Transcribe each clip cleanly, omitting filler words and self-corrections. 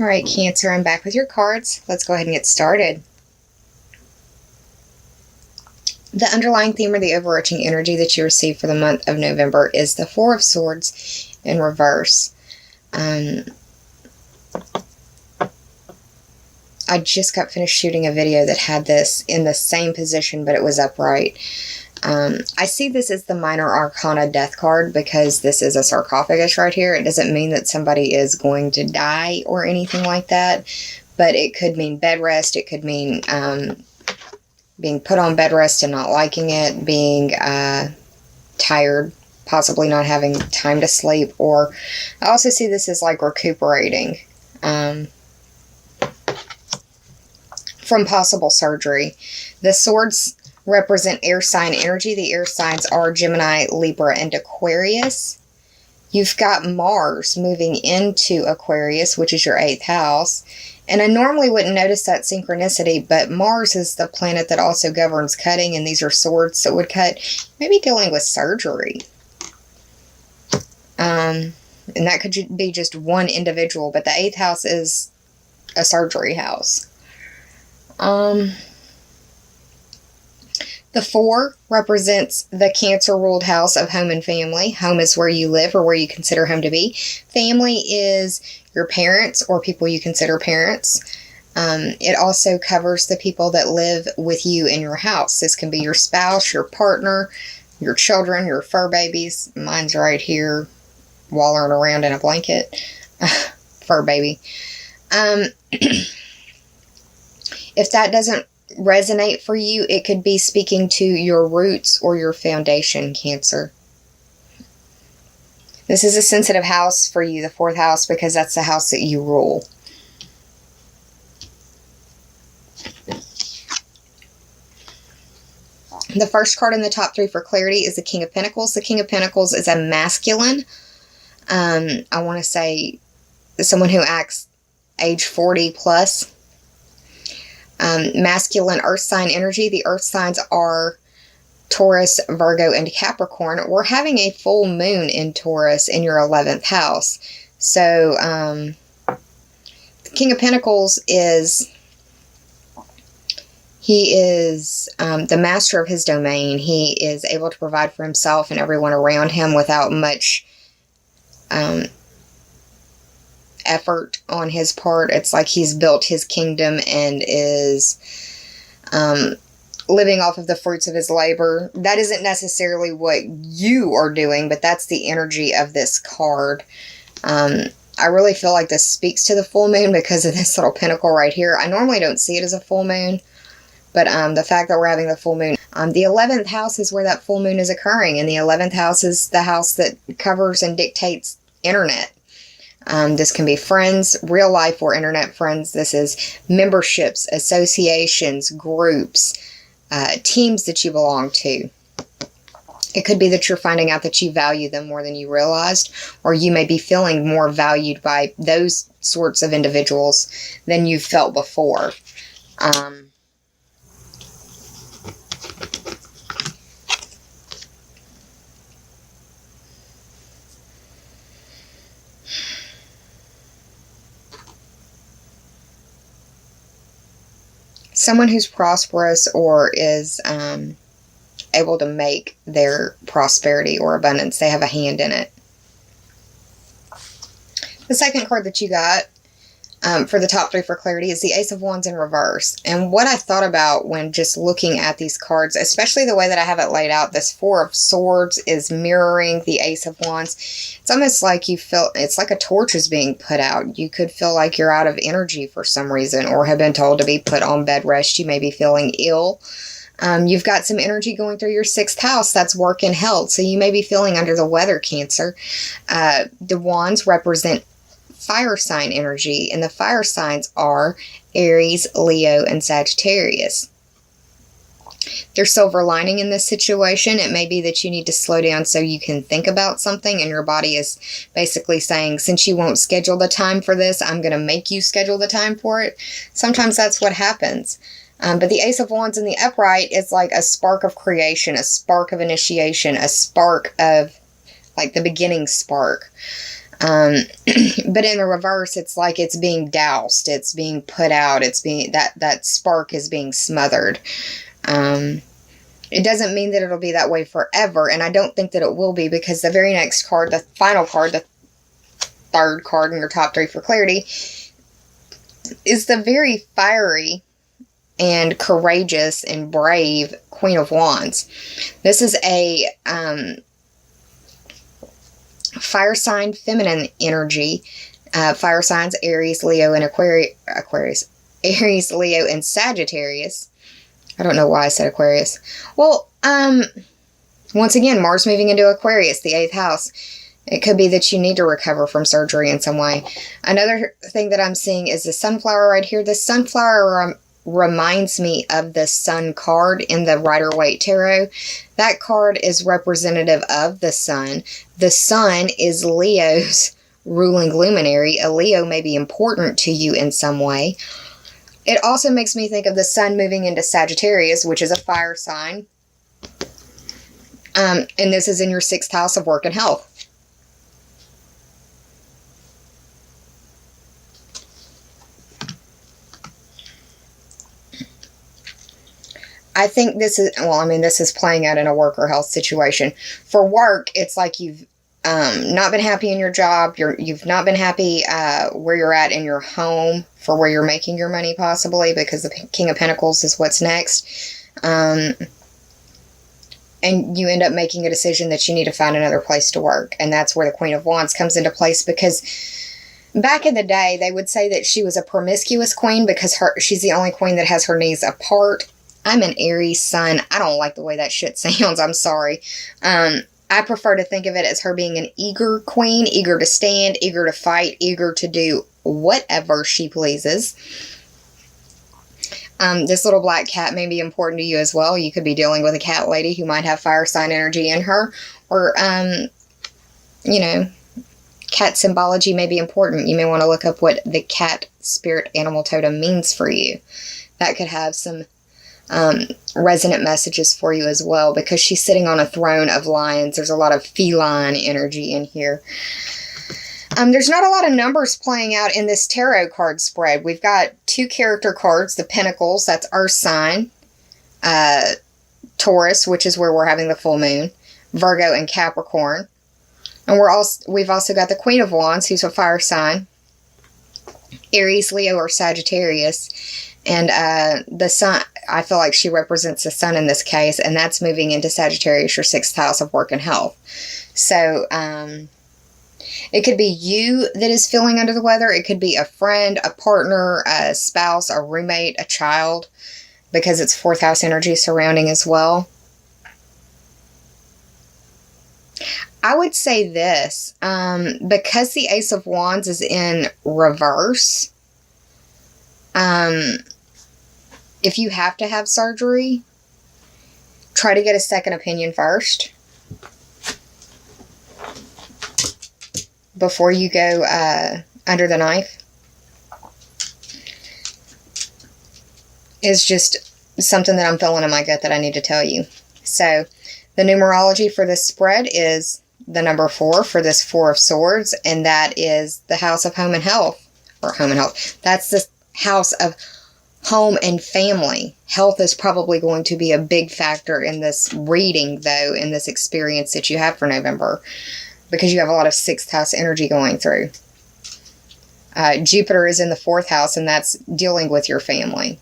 Alright, Cancer, I'm back with your cards. Let's go ahead and get started. The underlying theme or the overarching energy that you receive for the month of November is the Four of Swords in reverse. I just got finished shooting a video that had this in the same position, but it was upright. I see this as the Minor Arcana Death card because this is a sarcophagus right here. It doesn't mean that somebody is going to die or anything like that, but it could mean bed rest. It could mean being put on bed rest and not liking it, being tired, possibly not having time to sleep, or I also see this as like recuperating from possible surgery. The swords represent air sign energy. The air signs are Gemini, Libra, and Aquarius. You've got Mars moving into Aquarius, which is your 8th house. And I normally wouldn't notice that synchronicity, but Mars is the planet that also governs cutting, and these are swords that would cut. Maybe dealing with surgery. And that could be just one individual, but the 8th house is a surgery house. The 4 represents the Cancer-ruled house of home and family. Home is where you live or where you consider home to be. Family is your parents or people you consider parents. It also covers the people that live with you in your house. This can be your spouse, your partner, your children, your fur babies. Mine's right here, wallowing around in a blanket. Fur baby. If that doesn't resonate for you, it could be speaking to your roots or your foundation, Cancer. This is a sensitive house for you, the 4th house, because that's the house that you rule. The first card in the top 3 for clarity is the King of Pentacles. The King of Pentacles is a masculine. I want to say someone who acts age 40 plus. Masculine earth sign energy. The earth signs are Taurus, Virgo, and Capricorn. We're having a full moon in Taurus in your 11th house. So, the King of Pentacles is, he is the master of his domain. He is able to provide for himself and everyone around him without much effort on his part. It's like he's built his kingdom and is living off of the fruits of his labor. That isn't necessarily what you are doing, but that's the energy of this card. I really feel like this speaks to the full moon because of this little pentacle right here. I normally don't see it as a full moon, but the fact that we're having the full moon. The 11th house is where that full moon is occurring, and the 11th house is the house that covers and dictates internet. This can be friends, real life or internet friends. This is memberships, associations, groups, teams that you belong to. It could be that you're finding out that you value them more than you realized, or you may be feeling more valued by those sorts of individuals than you've felt before. Someone who's prosperous or is able to make their prosperity or abundance, they have a hand in it. The second card that you got for the top 3 for clarity is the Ace of Wands in reverse. And what I thought about when just looking at these cards, especially the way that I have it laid out, this 4 of Swords is mirroring the Ace of Wands. It's almost like you feel, it's like a torch is being put out. You could feel like you're out of energy for some reason or have been told to be put on bed rest. You may be feeling ill. You've got some energy going through your 6th house. That's work and health. So you may be feeling under the weather, Cancer. The Wands represent fire sign energy, and the fire signs are Aries, Leo, and Sagittarius. There's silver lining in this situation. It may be that you need to slow down so you can think about something, and your body is basically saying, since you won't schedule the time for this, I'm going to make you schedule the time for it. Sometimes that's what happens. But the Ace of Wands in the upright is like a spark of creation, a spark of initiation, a spark of, like, the beginning spark. But in the reverse, it's like it's being doused, it's being put out, it's being, that spark is being smothered. It doesn't mean that it'll be that way forever, and I don't think that it will be, because the very next card, the final card, the third card in your top 3 for clarity, is the very fiery and courageous and brave Queen of Wands. This is a fire sign, feminine energy. Fire signs, Aries, Leo, and Aquarius. Aries, Leo, and Sagittarius. I don't know why I said Aquarius. Well, once again, Mars moving into Aquarius, the 8th house. It could be that you need to recover from surgery in some way. Another thing that I'm seeing is the sunflower right here. The sunflower reminds me of the sun card in the Rider-Waite Tarot. That card is representative of the sun. The sun is Leo's ruling luminary. A Leo may be important to you in some way. It also makes me think of the sun moving into Sagittarius, which is a fire sign. And this is in your 6th house of work and health. I think this is, well, I mean, this is playing out in a work or health situation. For work, it's like you've not been happy in your job. You've not been happy where you're at in your home for where you're making your money, possibly, because the King of Pentacles is what's next. And you end up making a decision that you need to find another place to work. And that's where the Queen of Wands comes into place, because back in the day, they would say that she was a promiscuous queen because she's the only queen that has her knees apart. I'm an Aries sun. I don't like the way that shit sounds. I'm sorry. I prefer to think of it as her being an eager queen, eager to stand, eager to fight, eager to do whatever she pleases. This little black cat may be important to you as well. You could be dealing with a cat lady who might have fire sign energy in her. Or, you know, cat symbology may be important. You may want to look up what the cat spirit animal totem means for you. That could have some resonant messages for you as well, because she's sitting on a throne of lions. There's a lot of feline energy in here. There's not a lot of numbers playing out in this tarot card spread. We've got 2 character cards, the Pentacles, that's Earth sign, Taurus, which is where we're having the full moon, Virgo, and Capricorn. And we've also got the Queen of Wands, who's a fire sign, Aries, Leo, or Sagittarius. And the sun, I feel like she represents the sun in this case, and that's moving into Sagittarius, your 6th house of work and health. So, it could be you that is feeling under the weather. It could be a friend, a partner, a spouse, a roommate, a child, because it's 4th house energy surrounding as well. I would say this, because the Ace of Wands is in reverse, if you have to have surgery, try to get a second opinion first before you go under the knife. It's just something that I'm feeling in my gut that I need to tell you. So the numerology for this spread is the number 4 for this 4 of Swords, and that is the house of home and health, or home and health. That's the house of home and family. Health is probably going to be a big factor in this reading, though, in this experience that you have for November, because you have a lot of 6th house energy going through. Jupiter is in the 4th house, and that's dealing with your family.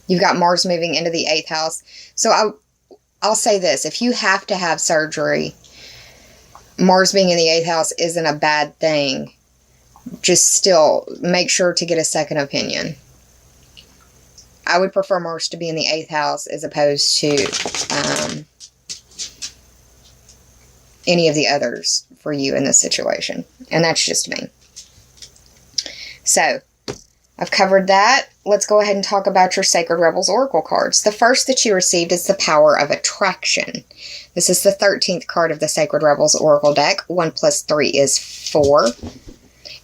You've got Mars moving into the 8th house. So I'll say this. If you have to have surgery, Mars being in the 8th house isn't a bad thing. Just still make sure to get a second opinion. I would prefer Mars to be in the 8th house as opposed to any of the others for you in this situation. And that's just me. So, I've covered that. Let's go ahead and talk about your Sacred Rebels Oracle cards. The first that you received is the Power of Attraction. This is the 13th card of the Sacred Rebels Oracle deck. 1 plus 3 is 4.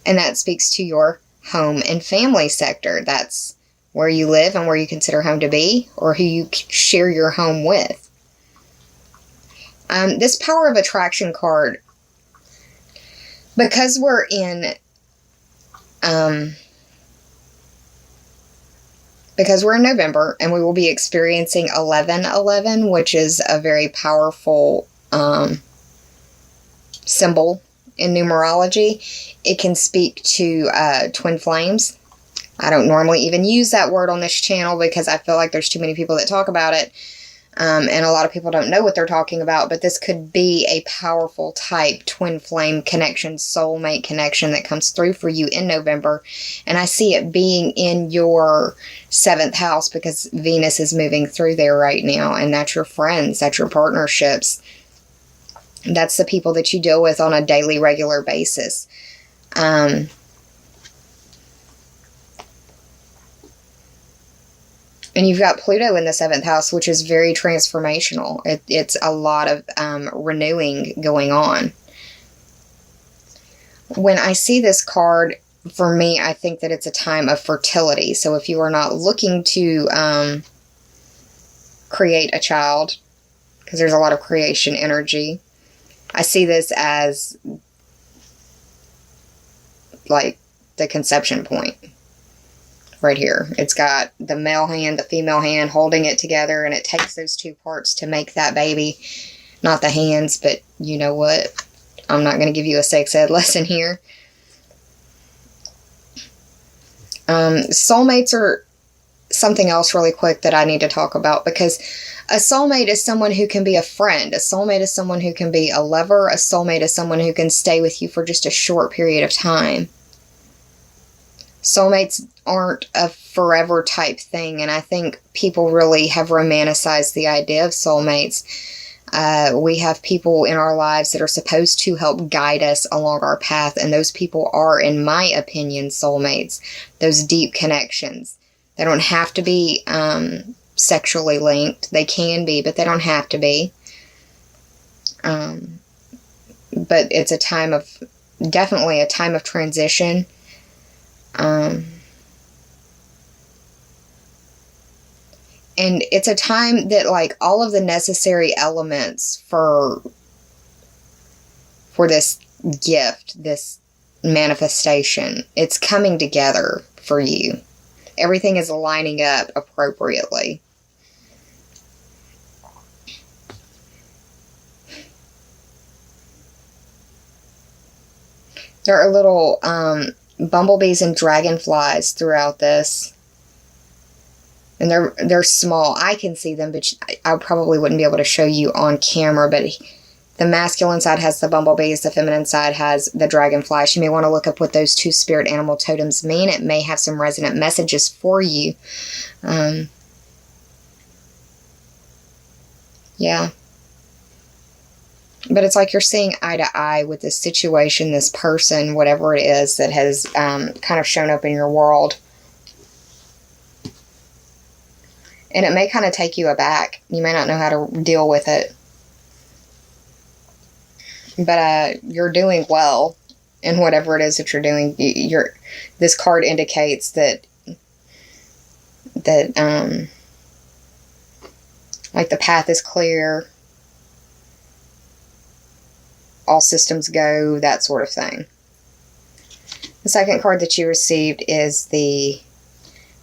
And that speaks to your home and family sector. That's where you live and where you consider home to be, or who you share your home with. This Power of Attraction card Because we're in, because we're in November, and we will be experiencing 1111, which is a very powerful symbol in numerology. It can speak to twin flames. I don't normally even use that word on this channel because I feel like there's too many people that talk about it. And a lot of people don't know what they're talking about, but this could be a powerful type twin flame connection, soulmate connection that comes through for you in November. And I see it being in your 7th house because Venus is moving through there right now, and that's your friends, that's your partnerships. That's the people that you deal with on a daily, regular basis. And you've got Pluto in the 7th house, which is very transformational. It's a lot of renewing going on. When I see this card, for me, I think that it's a time of fertility. So if you are not looking to create a child, because there's a lot of creation energy, I see this as like the conception point. Right here. It's got the male hand, the female hand holding it together, and it takes those two parts to make that baby. Not the hands, but you know what? I'm not going to give you a sex ed lesson here. Soulmates are something else really quick that I need to talk about, because a soulmate is someone who can be a friend. A soulmate is someone who can be a lover. A soulmate is someone who can stay with you for just a short period of time. Soulmates aren't a forever type thing, and I think people really have romanticized the idea of soulmates. We have people in our lives that are supposed to help guide us along our path, and those people are, in my opinion, soulmates. Those deep connections. They don't have to be sexually linked. They can be, but they don't have to be. But it's a time of, definitely a time of transition. And it's a time that, like, all of the necessary elements for this gift, this manifestation, it's coming together for you. Everything is lining up appropriately. There are little bumblebees and dragonflies throughout this. And they're small. I can see them, but I probably wouldn't be able to show you on camera. But the masculine side has the bumblebees. The feminine side has the dragonflies. You may want to look up what those two spirit animal totems mean. It may have some resonant messages for you. Yeah. But it's like you're seeing eye to eye with this situation, this person, whatever it is that has kind of shown up in your world. And it may kind of take you aback. You may not know how to deal with it. But you're doing well in whatever it is that you're doing. This card indicates that like the path is clear. All systems go, that sort of thing. The second card that you received is the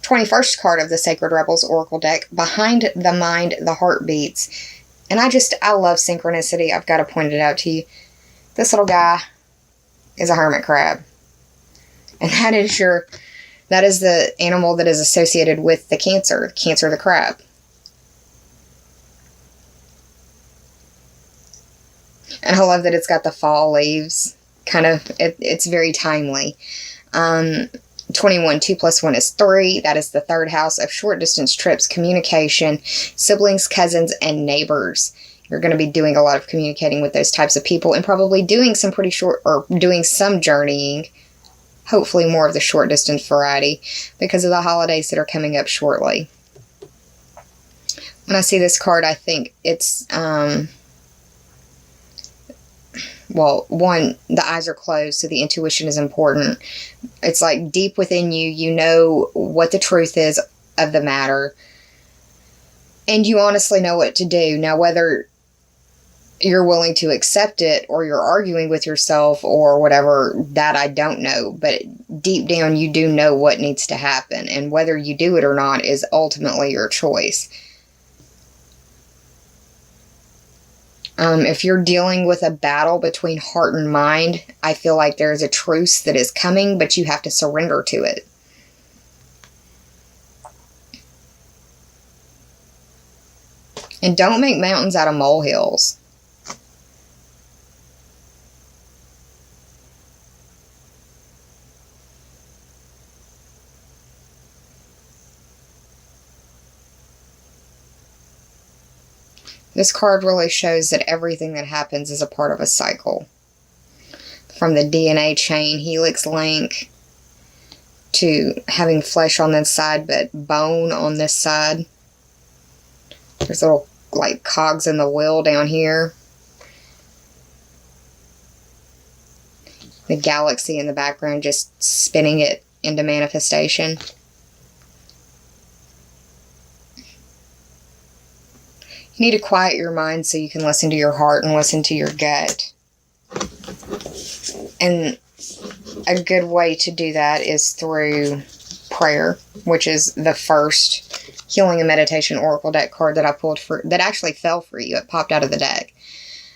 21st card of the Sacred Rebels Oracle deck, Behind the Mind, the Heart Beats. And I love synchronicity. I've got to point it out to you. This little guy is a hermit crab. And that is the animal that is associated with the Cancer the crab. And I love that it's got the fall leaves. It's very timely. 21, 2 plus 1 is 3. That is the 3rd house of short distance trips, communication, siblings, cousins, and neighbors. You're going to be doing a lot of communicating with those types of people, and probably doing some doing some journeying. Hopefully more of the short distance variety, because of the holidays that are coming up shortly. When I see this card, I think it's, well, one, the eyes are closed, so the intuition is important. It's like deep within you, you know what the truth is of the matter. And you honestly know what to do. Now, whether you're willing to accept it, or you're arguing with yourself or whatever, that I don't know. But deep down, you do know what needs to happen. And whether you do it or not is ultimately your choice. If you're dealing with a battle between heart and mind, I feel like there's a truce that is coming, but you have to surrender to it. And don't make mountains out of molehills. This card really shows that everything that happens is a part of a cycle. From the DNA chain helix link to having flesh on this side but bone on this side. There's little like cogs in the wheel down here. The galaxy in the background just spinning it into manifestation. You need to quiet your mind so you can listen to your heart and listen to your gut. And a good way to do that is through prayer, which is the first Healing and Meditation Oracle deck card that I pulled for, that actually fell for you. It popped out of the deck.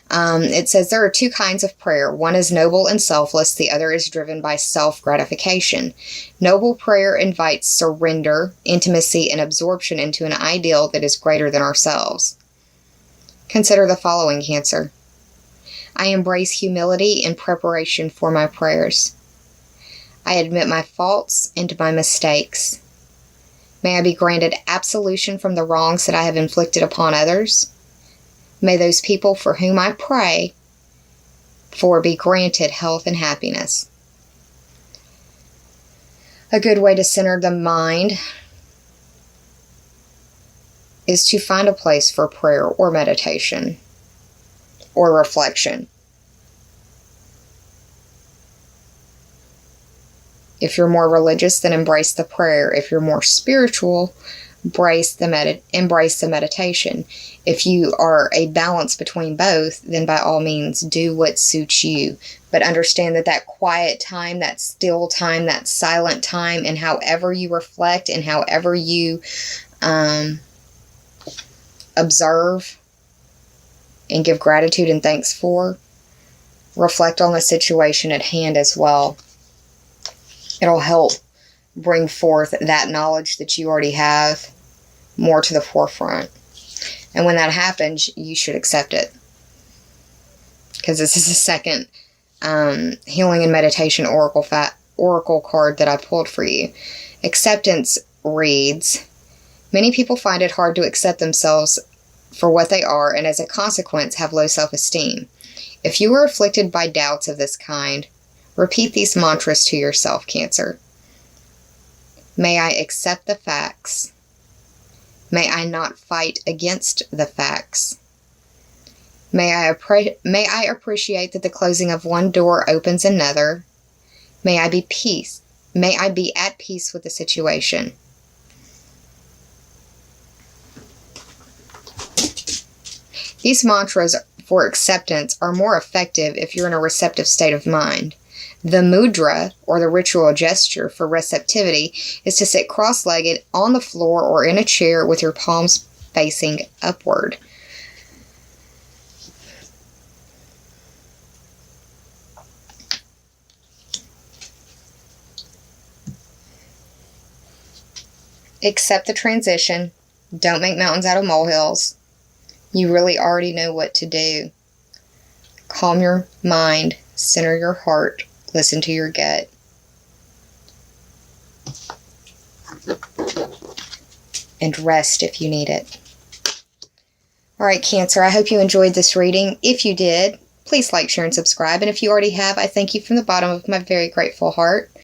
It says there are two kinds of prayer. One is noble and selfless. The other is driven by self-gratification. Noble prayer invites surrender, intimacy, and absorption into an ideal that is greater than ourselves. Consider the following, Cancer. I embrace humility in preparation for my prayers. I admit my faults and my mistakes. May I be granted absolution from the wrongs that I have inflicted upon others. May those people for whom I pray for be granted health and happiness. A good way to center the mind is to find a place for prayer or meditation or reflection. If you're more religious, then embrace the prayer. If you're more spiritual, embrace the meditation. If you are a balance between both, then by all means do what suits you. But understand that that quiet time, that still time, that silent time, and however you reflect and however you observe and give gratitude and thanks for, reflect on the situation at hand as well. It'll help bring forth that knowledge that you already have more to the forefront. And when that happens, you should accept it. Because this is the second Healing and Meditation Oracle card that I pulled for you. Acceptance reads, many people find it hard to accept themselves for what they are, and as a consequence have low self-esteem. If you are afflicted by doubts of this kind, repeat these mantras to yourself, Cancer. May I accept the facts. May I not fight against the facts. May I appreciate that the closing of one door opens another. May I be at peace with the situation. These mantras for acceptance are more effective if you're in a receptive state of mind. The mudra, or the ritual gesture for receptivity, is to sit cross-legged on the floor or in a chair with your palms facing upward. Accept the transition. Don't make mountains out of molehills. You really already know what to do. Calm your mind, center your heart, listen to your gut. And rest if you need it. Alright, Cancer, I hope you enjoyed this reading. If you did, please like, share, and subscribe. And if you already have, I thank you from the bottom of my very grateful heart.